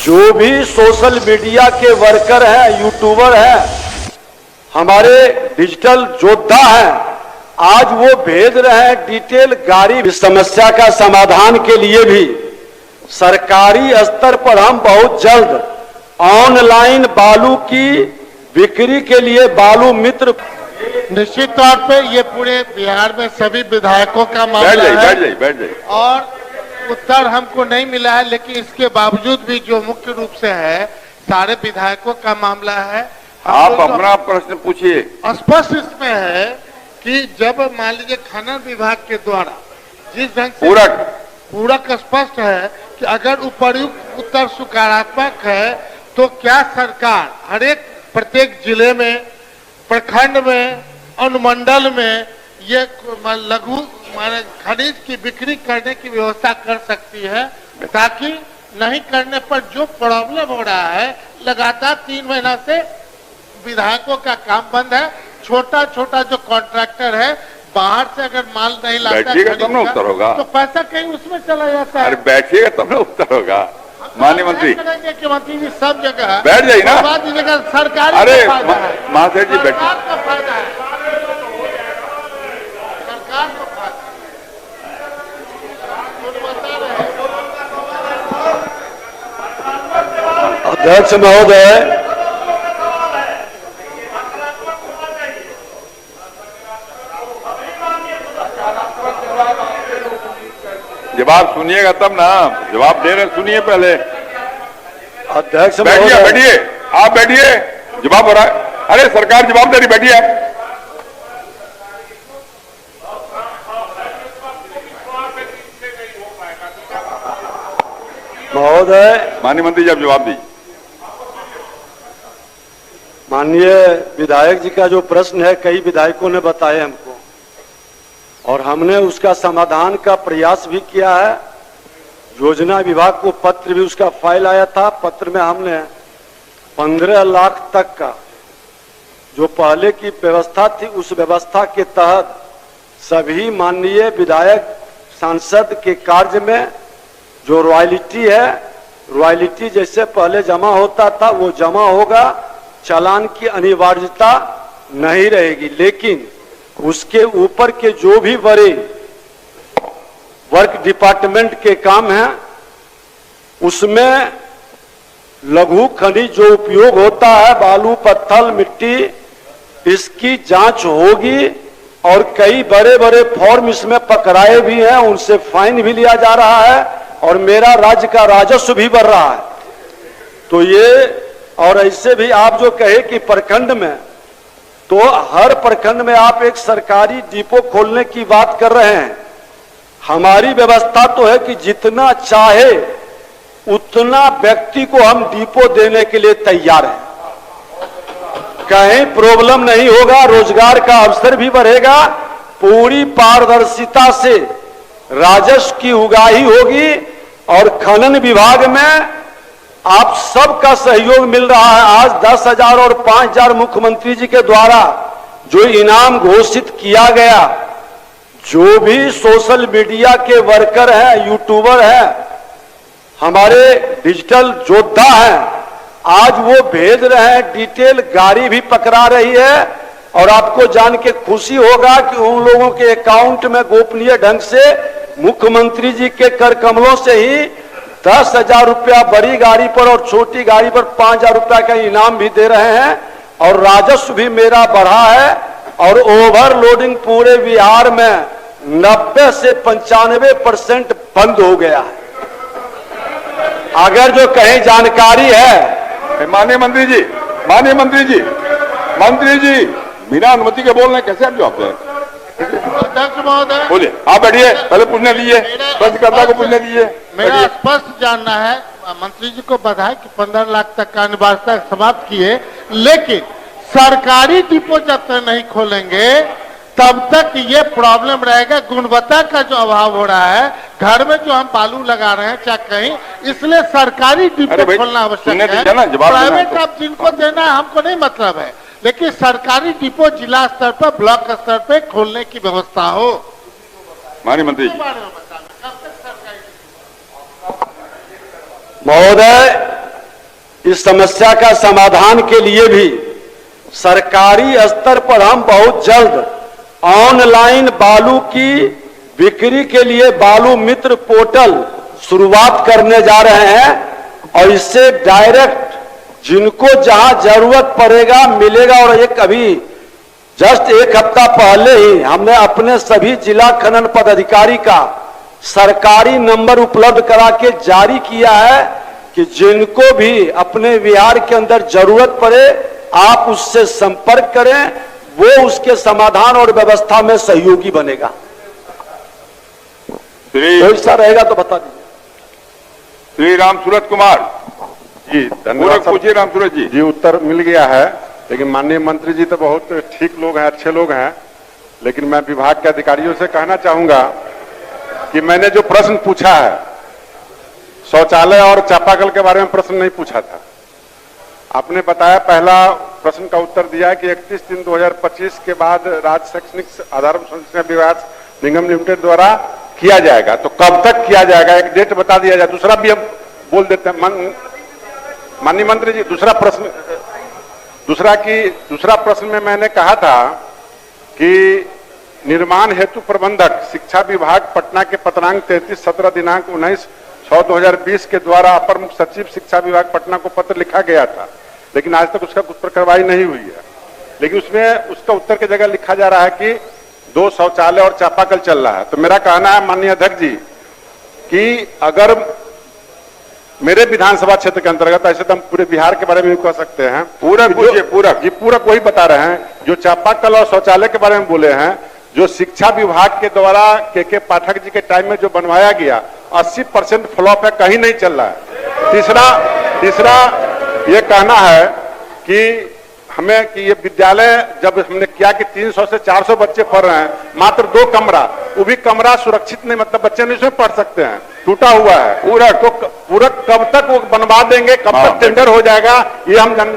जो भी social media के वर्कर हैं, यूट्यूबर हैं, हमारे डिजिटल योद्धा हैं, आज वो भेज रहे हैं डिटेल गाड़ी। इस समस्या का समाधान के लिए भी सरकारी स्तर पर हम बहुत जल्द ऑनलाइन बालू की बिक्री के लिए बालू मित्र। निश्चित तौर पे ये पूरे बिहार में सभी विधायकों का मामला है। बैठ जाइए। और उत्तर हमको नहीं मिला है, लेकिन इसके बावजूद भी जो मुख्य रूप से है सारे विधायकों का मामला है। आप अपना प्रश्न पूछिए। स्पष्ट इसमें है कि जब मान लीजिए खनन विभाग के द्वारा जिस ढंग से पूरक स्पष्ट है कि अगर उपर्युक्त उत्तर सकारात्मक है तो क्या सरकार हर एक प्रत्येक जिले में, प्रखंड में, अनुमंडल में ये लघु खनिज की बिक्री करने की व्यवस्था कर सकती है, ताकि नहीं करने पर जो प्रॉब्लम हो रहा है, लगातार 3 महीना से विधायकों का काम बंद है। छोटा छोटा जो कॉन्ट्रैक्टर है बाहर से अगर माल नहीं लाता है तो पैसा कहीं उसमें चला जाता है। अरे बैठिएगा तब ना उत्तर होगा। माननीय मंत्री, मुख्यमंत्री जी सब जगह बैठ जाइए ना। सरकारी अरे महाशय जी बैठिए। अध्यक्ष महोदय, जवाब सुनिएगा तब ना, जवाब दे रहे सुनिए पहले। अध्यक्ष बैठिए, आप बैठिए, जवाब हो रहा है। अरे सरकार जवाब दे रही, बैठिए आप। महोदय, माननीय मंत्री जी आप जवाब दीजिए। माननीय विधायक जी का जो प्रश्न है कई विधायकों ने बताए हमको, और हमने उसका समाधान का प्रयास भी किया है। योजना विभाग को पत्र भी उसका फाइल आया था। पत्र में हमने 15 लाख तक का जो पहले की व्यवस्था थी, उस व्यवस्था के तहत सभी माननीय विधायक सांसद के कार्य में जो रॉयल्टी है, रॉयल्टी जैसे पहले जमा होता था वो जमा होगा, चालान की अनिवार्यता नहीं रहेगी। लेकिन उसके ऊपर के जो भी बड़े वर्क डिपार्टमेंट के काम हैं, उसमें लघु खनिज जो उपयोग होता है, बालू, पत्थर, मिट्टी, इसकी जांच होगी। और कई बड़े बड़े फॉर्म इसमें पकड़ाए भी हैं, उनसे फाइन भी लिया जा रहा है, और मेरा राज्य का राजस्व भी बढ़ रहा है। तो ये, और ऐसे भी आप जो कहे कि प्रखंड में, तो हर प्रखंड में आप एक सरकारी डिपो खोलने की बात कर रहे हैं। हमारी व्यवस्था तो है कि जितना चाहे उतना व्यक्ति को हम डिपो देने के लिए तैयार हैं। कहीं प्रॉब्लम नहीं होगा, रोजगार का अवसर भी बढ़ेगा, पूरी पारदर्शिता से राजस्व की उगाही होगी। और खनन विभाग में आप सबका सहयोग मिल रहा है। आज 10,000 और 5,000 मुख्यमंत्री जी के द्वारा जो इनाम घोषित किया गया, जो भी सोशल मीडिया के वर्कर हैं, यूट्यूबर हैं, हमारे डिजिटल योद्धा हैं, आज वो भेज रहे हैं डिटेल गाड़ी भी पकड़ा रही है। और आपको जान के खुशी होगा कि उन लोगों के अकाउंट में गोपनीय ढंग से मुख्यमंत्री जी के कर कमलों से ही 10,000 रुपया बड़ी गाड़ी पर और छोटी गाड़ी पर 5,000 रुपया का इनाम भी दे रहे हैं। और राजस्व भी मेरा बढ़ा है। और ओवरलोडिंग पूरे बिहार में 90 से 95% बंद हो गया है। अगर जो कहीं जानकारी है, माननीय मंत्री जी, मंत्री जी बिना अनुमति के बोल रहे हैं, कैसे आप जवाब दें? अध्यक्ष महोदय बोलिए, आप बैठिए, पहले पूछने दीजिए, प्रश्नकर्ता को पूछने दीजिए। मेरा स्पष्ट जानना है, मंत्री जी को बधाई कि 15 लाख तक का अनिवार्यता समाप्त किए, लेकिन सरकारी डिपो जब तक नहीं खोलेंगे तब तक ये प्रॉब्लम रहेगा। गुणवत्ता का जो अभाव हो रहा है, घर में जो हम बालू लगा रहे हैं चाहे कहीं, इसलिए सरकारी डिपो खोलना आवश्यक है। प्राइवेट आप जिनको देना है हमको नहीं मतलब है, लेकिन सरकारी डिपो जिला स्तर पर, ब्लॉक स्तर पर खोलने की व्यवस्था हो। माननीय मंत्री महोदय, इस समस्या का समाधान के लिए भी सरकारी स्तर पर हम बहुत जल्द ऑनलाइन बालू की बिक्री के लिए बालू मित्र पोर्टल शुरुआत करने जा रहे हैं और इससे डायरेक्ट जिनको जहां जरूरत पड़ेगा मिलेगा। और एक अभी जस्ट एक हफ्ता पहले ही हमने अपने सभी जिला खनन पदाधिकारी का सरकारी नंबर उपलब्ध करा के जारी किया है कि जिनको भी अपने विहार के अंदर जरूरत पड़े आप उससे संपर्क करें, वो उसके समाधान और व्यवस्था में सहयोगी बनेगा। कोई ऐसा रहेगा तो बता दीजिए। श्री राम सूरत कुमार जी धन्यवाद। पूछिए राम सूरत जी। जी उत्तर मिल गया है, लेकिन माननीय मंत्री जी तो बहुत ठीक लोग हैं, अच्छे लोग हैं, लेकिन मैं विभाग के अधिकारियों से कहना चाहूंगा कि मैंने जो प्रश्न पूछा है शौचालय और चापाकल के बारे में प्रश्न नहीं पूछा था। आपने बताया, पहला प्रश्न का उत्तर दिया कि 31/3/2025 के बाद राज्य शैक्षणिक आधार संरचना विकास निगम लिमिटेड द्वारा किया जाएगा। तो कब तक किया जाएगा, एक डेट बता दिया जाए। दूसरा भी हम बोल देते हैं माननीय मंत्री जी। दूसरा प्रश्न में मैंने कहा था कि निर्माण हेतु प्रबंधक शिक्षा विभाग पटना के पत्रांक 33/17 दिनांक 19/6/2020 के द्वारा अपर मुख्य सचिव शिक्षा विभाग पटना को पत्र लिखा गया था, लेकिन आज तक उसका कुछ कार्रवाई नहीं हुई है। लेकिन उसमें उसका उत्तर की जगह लिखा जा रहा है कि 2 शौचालय और चापाकल चल रहा है। तो मेरा कहना है माननीय अध्यक्ष जी कि अगर मेरे विधानसभा क्षेत्र के अंतर्गत, ऐसे तो हम पूरे बिहार के बारे में भी कह सकते हैं, पूरक वही बता रहे हैं जो चापाकल और शौचालय के बारे में बोले हैं, जो शिक्षा विभाग के द्वारा के पाठक जी के टाइम में जो बनवाया गया 80% फ्लॉप है, कहीं नहीं चल रहा है। तीसरा ये कहना है कि हमें कि ये विद्यालय जब हमने किया कि 300 से 400 बच्चे पढ़ रहे हैं, मात्र 2 कमरा, वो भी कमरा सुरक्षित नहीं, मतलब बच्चे नहीं उसमें पढ़ सकते हैं, टूटा हुआ है पूरा। तो पूरा कब तक वो बनवा देंगे, कब तक टेंडर हो जाएगा, ये हम जान।